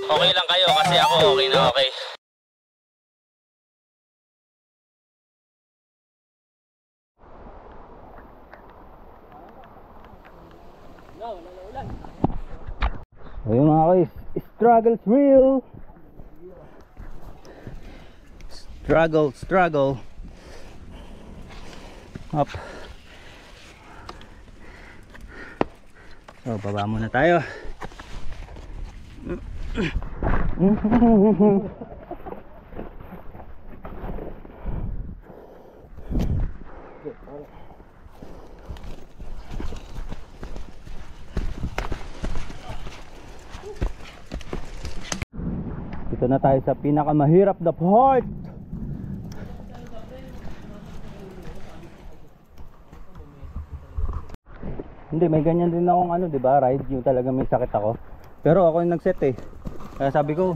Okay lang kayo kasi ako okay na okay. Ayun mga guys, struggle's real. Struggle. Up. So, baba muna tayo. Dito na tayo sa pinakamahirap na part. Hindi, may ganyan din akong ano, 'di ba? Ride yung talaga may sakit ako. Pero ako yung nag-set eh. Kaya sabi ko,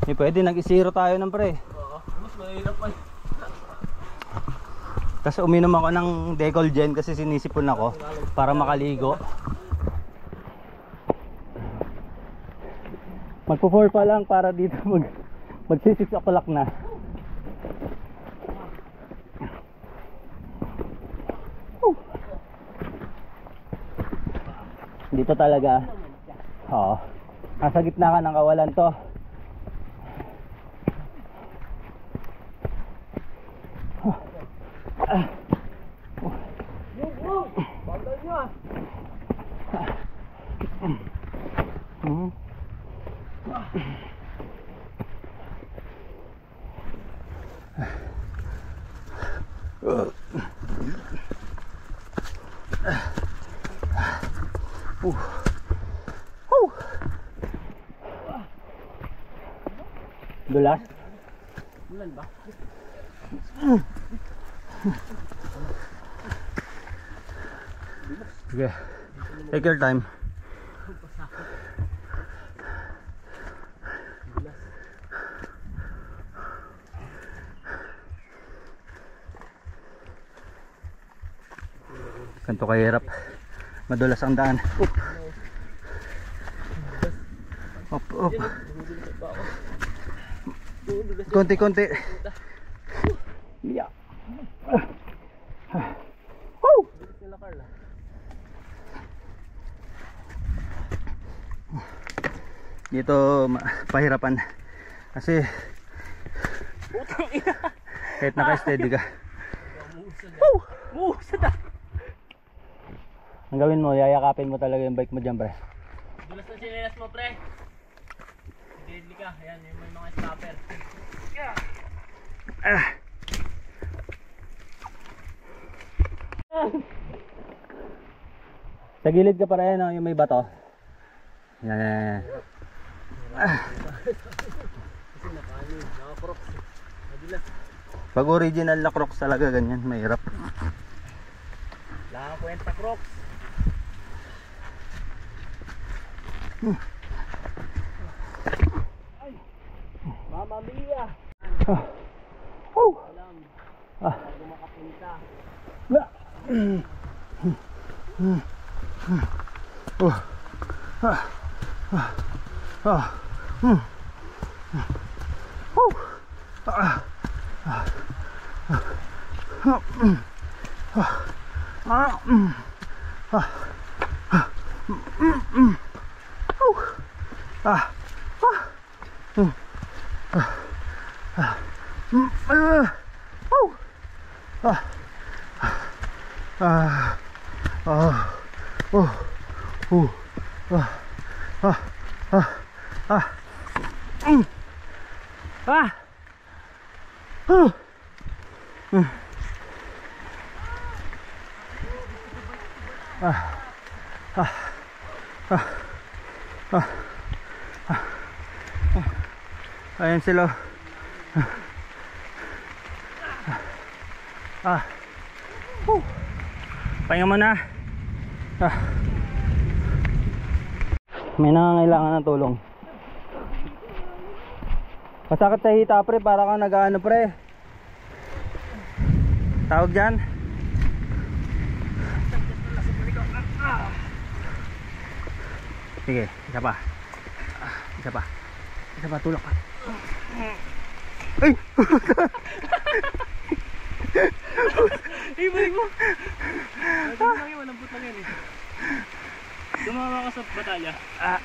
pwede nag-isiro tayo ng pre. Oo, mas mahirap pa. Kasi uminom ako ng Decolgen kasi sinisipon ako para makaligo. Magpo-4 pa lang para dito magsi-6 o'clock na. Dito talaga. Oo. Nasa gitna ka ng kawalan to. Bagal nyo ah. Dulas? Bulan ba? Sige. Take your time. Ganito kahirap. Madulas ang daan. Up. Konti-konti. Yeah. Dito pahirapan kasi kahit naka-steady ka. Ang gawin mo, yayakapin mo talaga yung bike mo dyan, pre. Dulas na sinilas mo, pre. Deadly ka. Ayan, yung may mga stopper. Sa gilid ka para yan, no? Yung may bato. Yan. Kasi naka-crocs. Madulas. Pag original na crocs talaga ganyan, mahirap. Wala kang kwenta, crocs. Ay, Mama Mia. Alam. Bago makapunta. Ayan sila. Pahinga mo na. May nangangailangan ng tulong. Masakit sa hita, pre, para kang nag-ano, pre. Tawag dyan. Sige, isa pa. Isa pa, tulak ka. Ay! Ibalik mo! Ito lang yun, malambot lang yan eh. Dumawa ka sa batalya. Yan.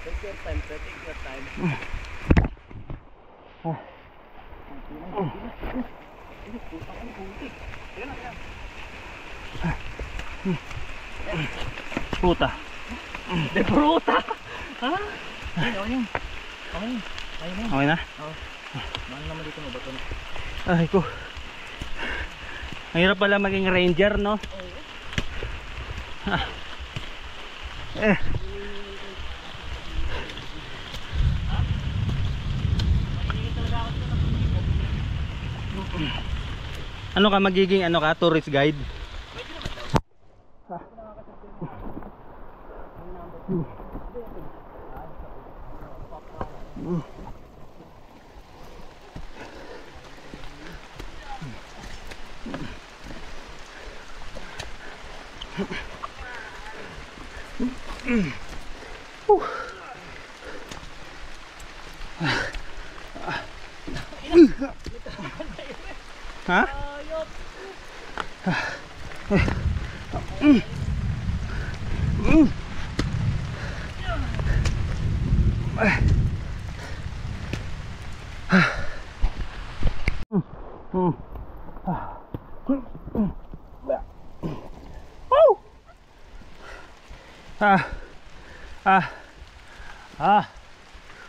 Take your time, sir. Take your time. Puta. De fruta! Ha? Ayun, ayun. Ayun. Ayun. Okay na? Oo. Mahal naman dito mo, bato na. Ay ko. Ang hirap pala maging ranger, no? Eh. Ano ka magiging ano ka tourist guide? Ha?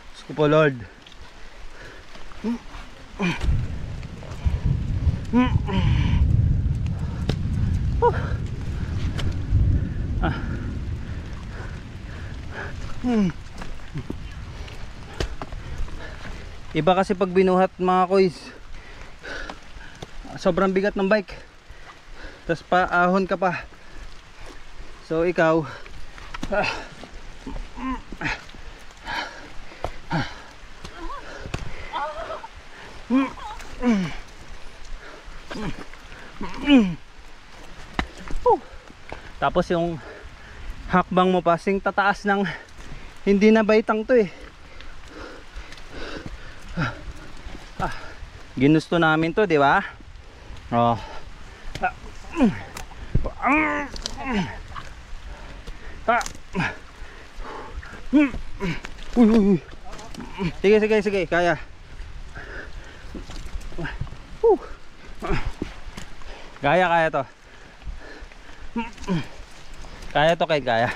Diyos ko po, Lord. Iba kasi pag binuhat mga koys, sobrang bigat ng bike, tapos paahon ka pa. So ikaw tapos yung hakbang mo pasing tataas ng hindi na baitang to eh. Ginusto namin to, di ba? Oh. Sige, sige, sige, kaya. Kaya to. Kaya to, kahit kaya.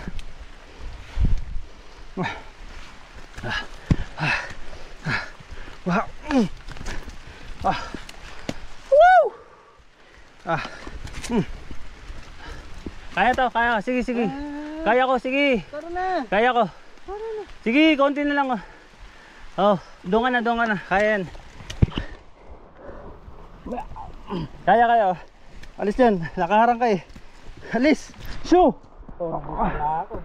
Wow. Woo! Kaya to, kaya. Sige, sige. Kaya ko, sige. Tara na! Kaya ko. Sige, konti na lang. Oh, doon ka na. Kaya yan. Kaya kayo. Alis yan, nakaharang ka eh. Alis. Shoo! Wala ako.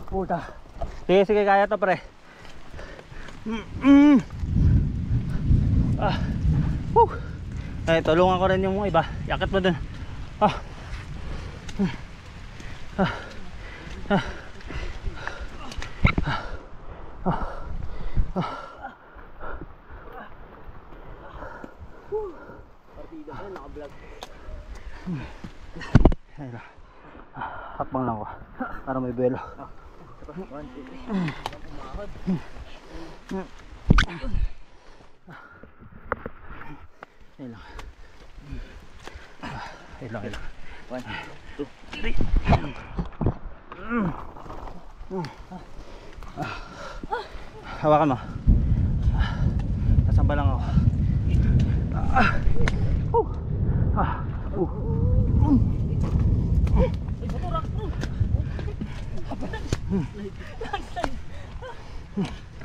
Puta. Sige, sige, kaya to pre. Ay, tulungan ko rin yung iba. Yakit mo dun. Partida ka na, naka-vlog. Hakbang lang ko para may buwelo. 1, 2, 3. Umahod. Ilang. 1, 2, 3. Hawakan mo. Nasamba lang ako.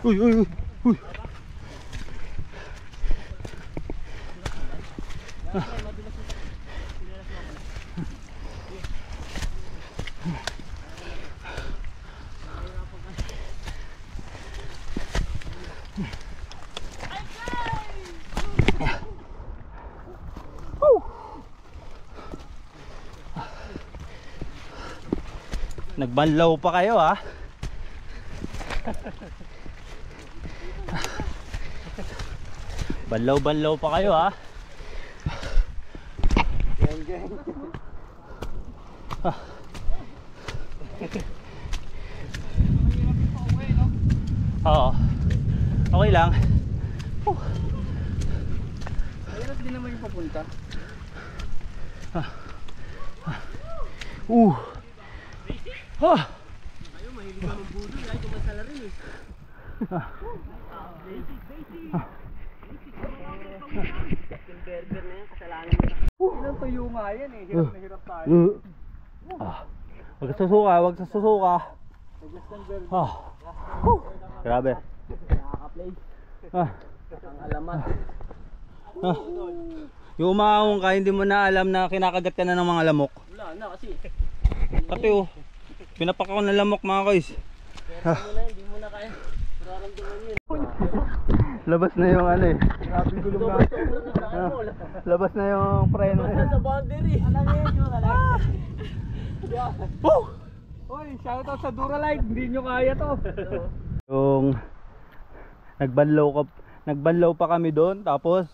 Uy. Nagbanlaw pa kayo ha. Banlaw pa kayo ha. Geng. Oo. Okay lang. Mahirap din naman yung papunta. Ayaw, mahilig ka magbudol. Ay, kumasala rin eh. Justin Berber na yan, kasalanan mo na. Ilang tuyo nga yan eh. Hirap na hirap tayo. Wag sa susuka. Justin Berber. Grabe. Nakaka-play. Ang alamat. Yung umaahon ka, hindi mo na alam na kinakagat ka na ng mga lamok. Wala na kasi. Pati oh, pinapak ako ng lamok mga guys. Pero mo na, hindi mo na kaya. Mararamdaman yun. Labas na yung ano eh. Grabe gulong na. Labas na yung preno eh. Sa boundary. Alam niyo yun, alam. Hoy, shoutout sa Duralight. Hindi nyo kaya to. Yung nagbanlaw pa kami doon, tapos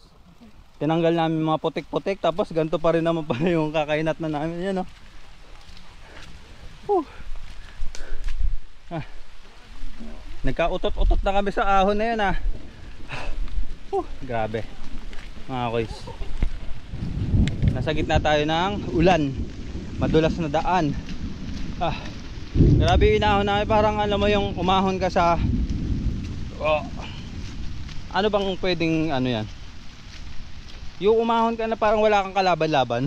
tinanggal namin mga putik-putik, tapos ganito pa rin naman pala yung kakainat na namin yan, no? Nagkautot-utot na kami sa ahon na yun, grabe mga koys. Nasa gitna tayo ng ulan, madulas na daan. Grabe yung inahon namin, parang alam mo yung umahon ka sa ano bang pwedeng ano yan, yung umahon ka na parang wala kang kalaban-laban.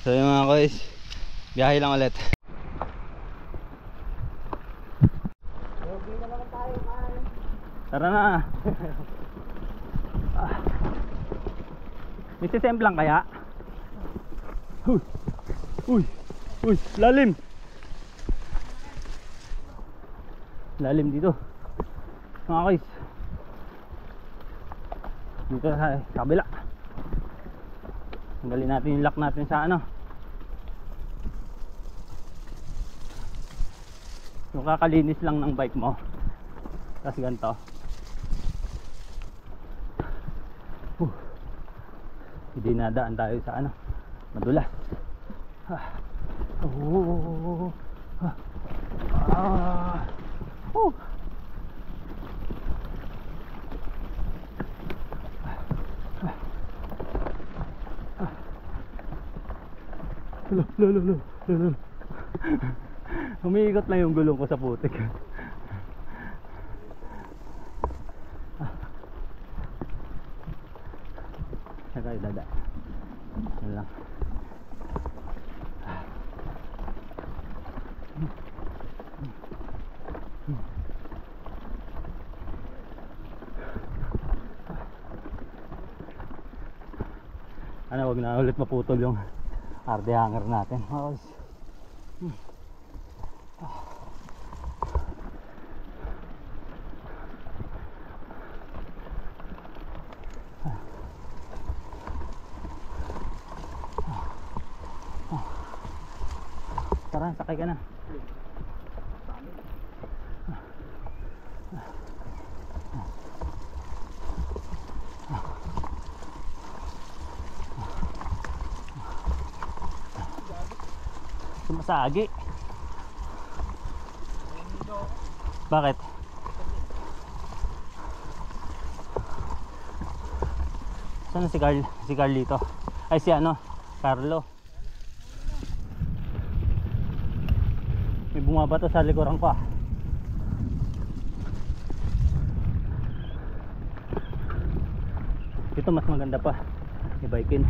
So yung mga koys, biyahe lang ulit. Tara na. May sisemplang kaya? Uy, lalim. Lalim dito mga guys. Dito sa kabila. Tanggalin natin yung lock natin sa ano, yung kakalinis lang ng bike mo. Tapos ganito. Hindi nadaan tayo sa ano, madulas. Lolo. Umiikot lang yung gulong ko sa putik. Saka idada. Yan lang. Ano, wag na ulit maputol yung RD hanger natin. Tara, sakay ka na. Sumasagi. Bakit? Saan na si Carl? Si Carlito. Ay si ano? Carlo. May bumabato sa likuran ko ah. Ito mas maganda pa. I-bikein.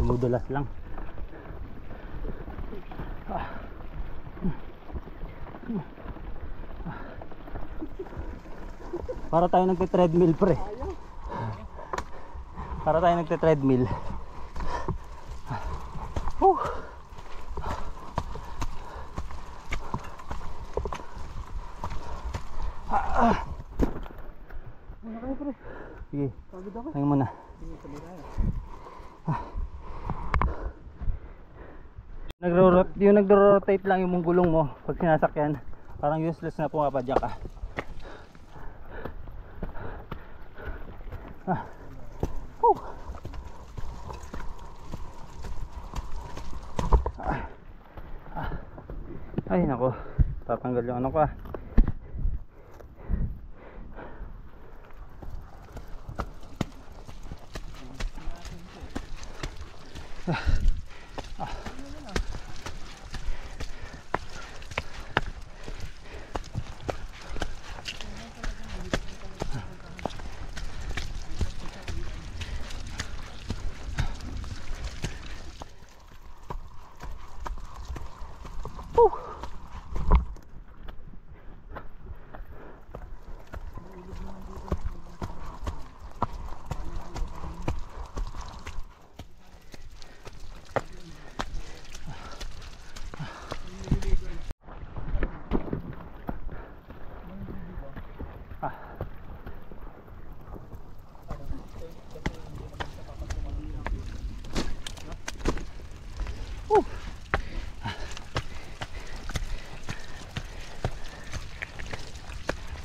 Tumudulas lang. Para tayo nagte-treadmill pre. Para tayo nagte-treadmill. Muna kayo pre. Sige, Pagod ako. tayo muna. Sige, sabay tayo. Yung nagro-rotate lang yung gulong mo pag sinasakyan. Parang useless na pumapadyak ka. Ay nako, tatanggal yung ano ka.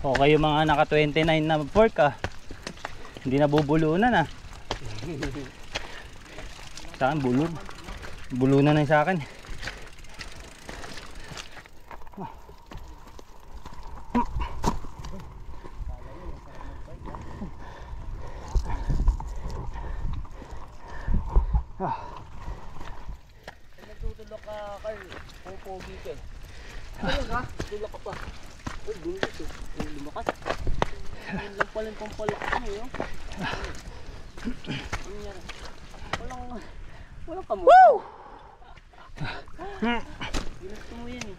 Okay yung mga naka 29 na fork hindi nabubulunan sa akin bulunan na sa akin. Nagtutulok ka Carl. Pupogi ka eh. Talaga? Tulok ka pa. Uy, bulit eh. Lumakas. Yun lang pala yung pampalak ko eh. Ano nangyari? Walang kamukha. Woo! Ginusto mo yan eh.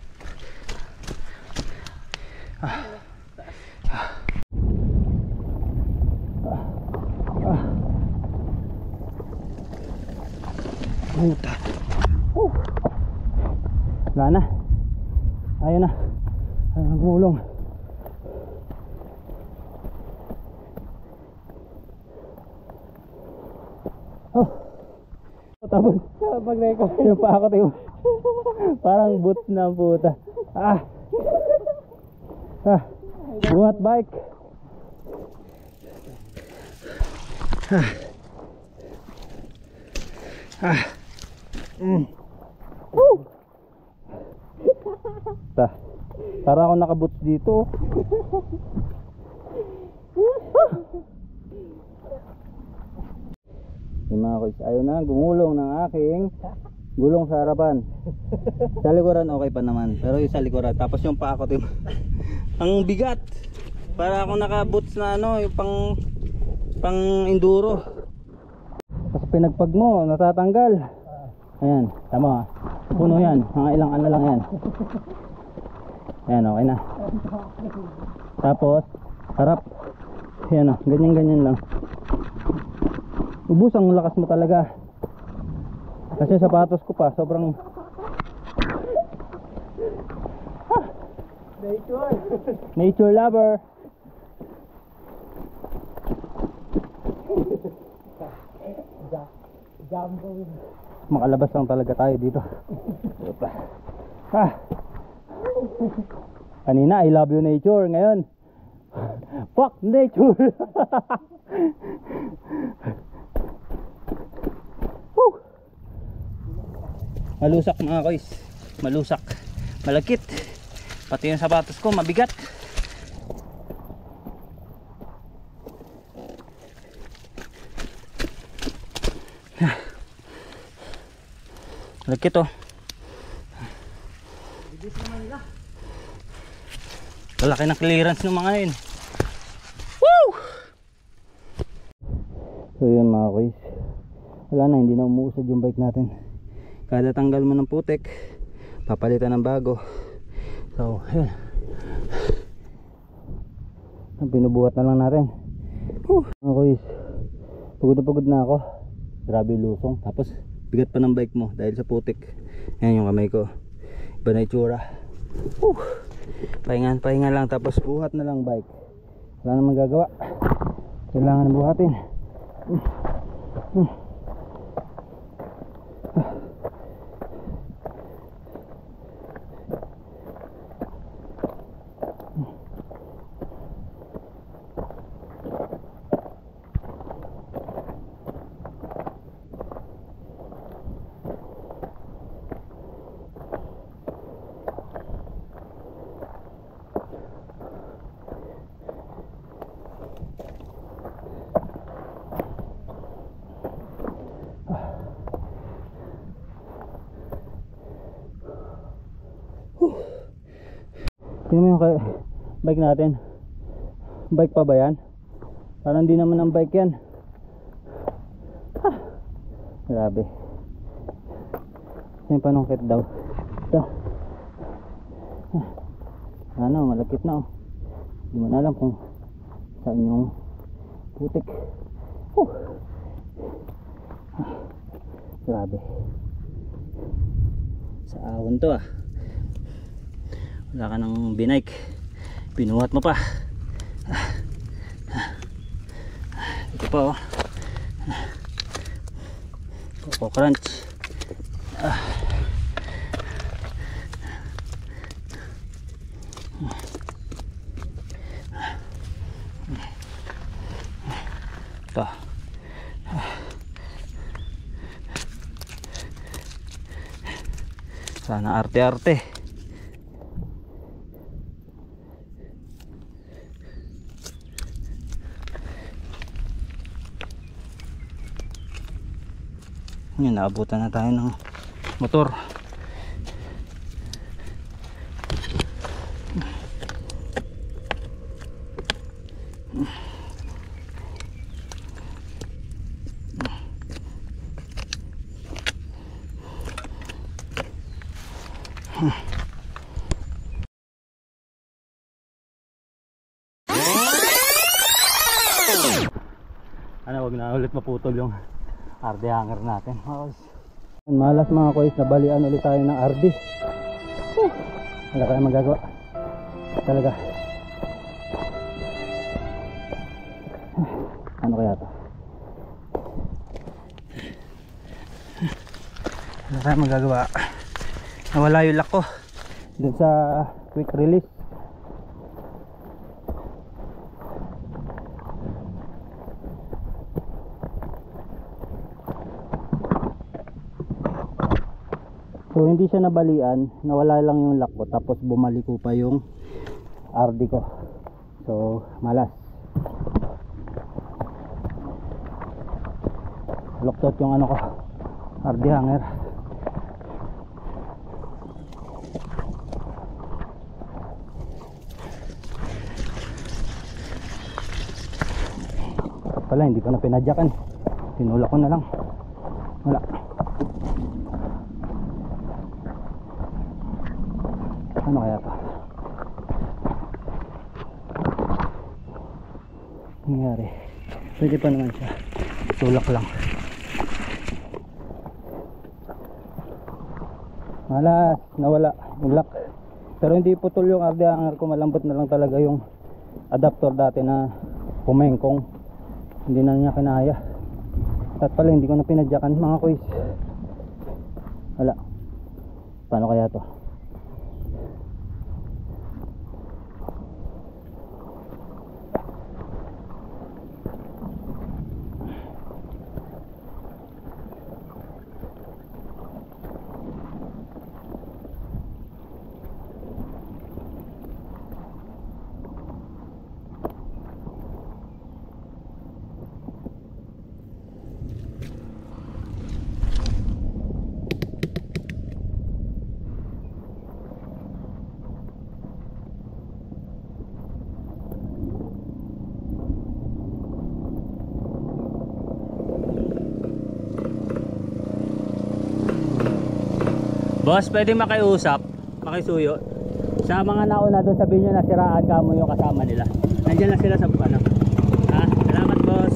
Puta. Wala na. Ayun na. Ayun ang gulong. Tapos pag record yung pa ako tayo. Parang boots na puta. Buhat bike. Para ako nakaboots dito. Yung mga kuys, ayaw na gumulong ng aking gulong sa harapan. Sa likuran okay pa naman, pero yung sa likuran, tapos yung paa ko ang bigat. Para ako naka-boots na ano, yung pang enduro. Tapos pinagpag mo, natatanggal. Ayan, tama. Puno yan, mga ilang ano lang yan. Ayan, okay na. Tapos harap. Ayan o, ganyan-ganyan lang. Ubus ang lakas mo talaga. Kasi sapatos ko pa sobrang nature lover. Makalabas lang talaga tayo dito. Kanina I love you nature, ngayon fuck nature. Malusak mga koys, malusak, malagkit, pati yung sapatos ko mabigat. Malagkit oh. Malaki na clearance ng mga yun. Woo! So yun mga koys, wala na, hindi na umuusad yung bike natin. Kada tanggal mo ng putek, papalitan ng bago. So, yun. Binubuhat na lang natin. Mga kuys, pagod na ako. Grabe lusong. Tapos, bigat pa ng bike mo dahil sa putek. Ayan yung kamay ko. Iba na itsura. Pahinga lang, tapos buhat na lang bike. Wala namang magagawa. Kailangan buhatin. Tingnan mo yung bike natin. Bike pa ba yan? Parang di naman ang bike yan. Grabe. Yung panungkit daw. Ito. Ano, malapit na oh. Hindi mo na alam kung saan yung putik. Grabe. Sa ahon to ah. Wala ka ng binike, binuhat mo pa. Ito pa oh, Coco Crunch. Ito sana arte-arte. Yun, naabutan na tayo ng motor. Ano, wag na ulit maputol yung RD hanger natin. Malas mga kois, nabalian ulit tayo ng RD. Wala tayong magagawa talaga. Ano kaya to? Wala tayong magagawa. Nawala yung lock ko dun sa quick release. So hindi siya nabalian, nawala lang yung lock ko, tapos bumalik ko pa yung RD ko. So malas. Luktot yung ano ko, RD hanger. Pala hindi ko na pinadyakan, tinulak ko na lang. Wala. Ano kaya to? Nangyari. Pwede pa naman siya. Tulak lang. Malas, nawala yung lock. Pero hindi putol yung RD hanger ko. Malambot na lang talaga yung adapter dati na pumengkong. Hindi na niya kinaya. At pala hindi ko na pinadyakan mga kois. Wala. Paano kaya to? Boss, pwede makiusap, makisuyo. Sa mga nauna doon, sabihin nyo na siraan ka mo yung kasama nila. Nandiyan lang sila sa ano. Ha? Salamat boss.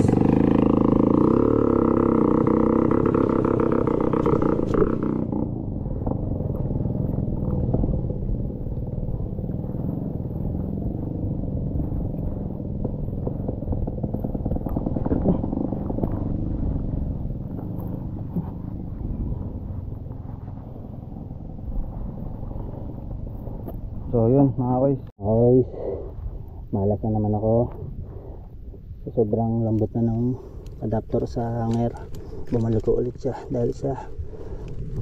yun mga koys. Koys, malas na naman ako. So, sobrang lambot na ng adapter sa hanger. Bumalik ko ulit siya dahil sa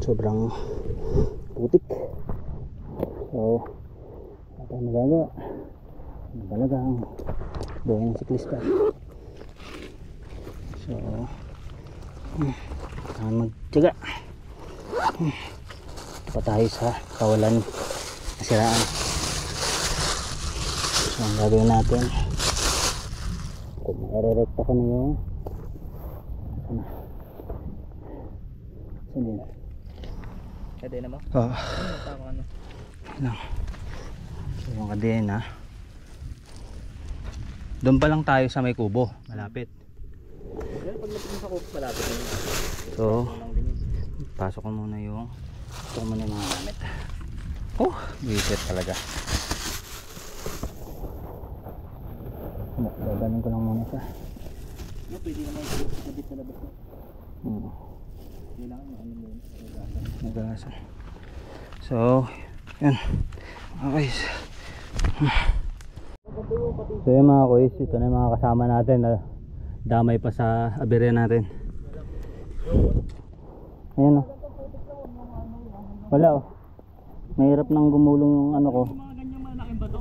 sobrang putik. So, wala tayong magagawa. Talagang buhay ng siklista. So, kailangan magtiyaga pa tayo sa kawalan nasiraan. So, ang gagawin natin, kung maire-recta ko na yung saan yun? Kadena mo? Oo. Ano? Lang. So, yung kadena doon pa lang tayo sa may kubo, malapit. Yan, pag natin sa kubo, malapit na yun. So, pasok ko muna yung mga gamit. Oh, bisit talaga. Gaganin ko lang muna siya. Pwede naman i-edit na labas. Kailangan mo ano yun, nagasa. So, yun. Okay. So yun mga kuys, ito na yung mga kasama natin na damay pa sa aberya natin. Ayan o. Wala o. Mahirap nang gumulong yung ano ko. mga ganyang malaking bato.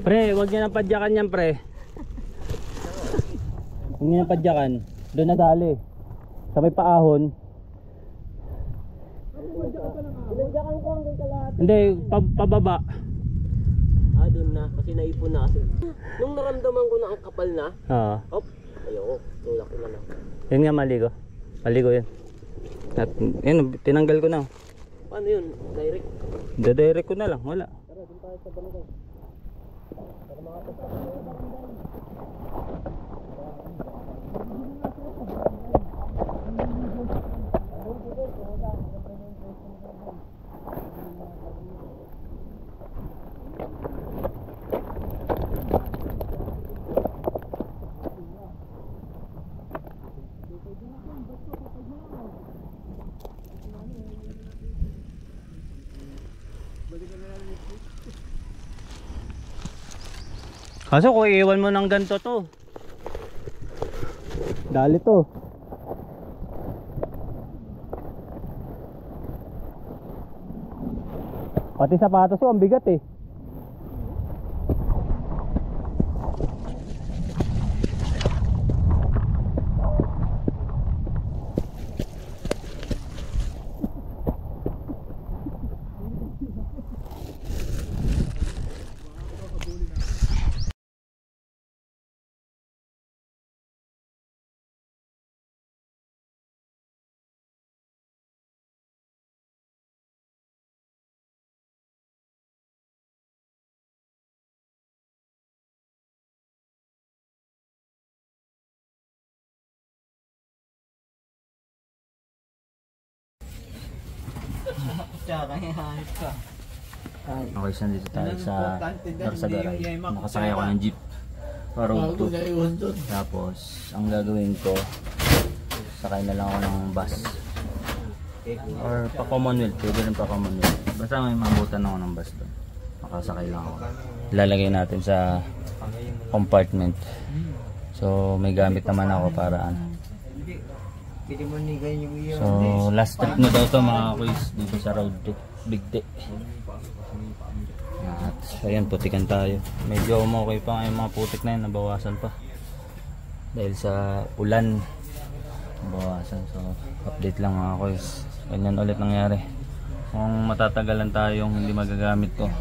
Pre, wag niya nang padyakan yan pre. Huwag niya nang padyakan. Doon nadali. Sa may paahon. Pinadyakan ko hanggang kalahati. Hindi, pababa. Doon na, kasi naipon na kasi. Nung naramdaman ko na ang kapal na, Oo. ayoko, tulak ko na lang. Yun nga maligo. Maligo yun. At yun, tinanggal ko na. Paano yun? Direct? Dadirect ko na lang, wala. Tara, dun tayo sa barangay. Para makapagpapalala. Kaso kung iiwan mo ng ganito to, dali to. Pati sapatos ko ang bigat eh. Okay, so dito tayo sa Narsagaray. Nakasakay ako ng jeep road to. Tapos ang gagawin ko, sakay na lang ako ng bus or pa Commonwealth. Pwede rin pa Commonwealth, basta may mabutan ako ng bus doon. Makasakay lang ako. Ilalagay natin sa compartment. So may gamit naman ako para ano. So last trip na daw to mga kuys dito sa road to Bigte. At ayan, putikan tayo. Medyo okay pa nga yung mga putik na yun, nabawasan pa dahil sa ulan, nabawasan. So update lang mga kuys, ganyan ulit nangyari. Kung matatagalan tayong hindi magagamit to,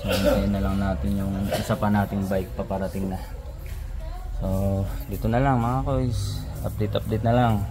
so hintayin na lang natin yung isa pa nating bike paparating na. So dito na lang mga kuys, update na lang.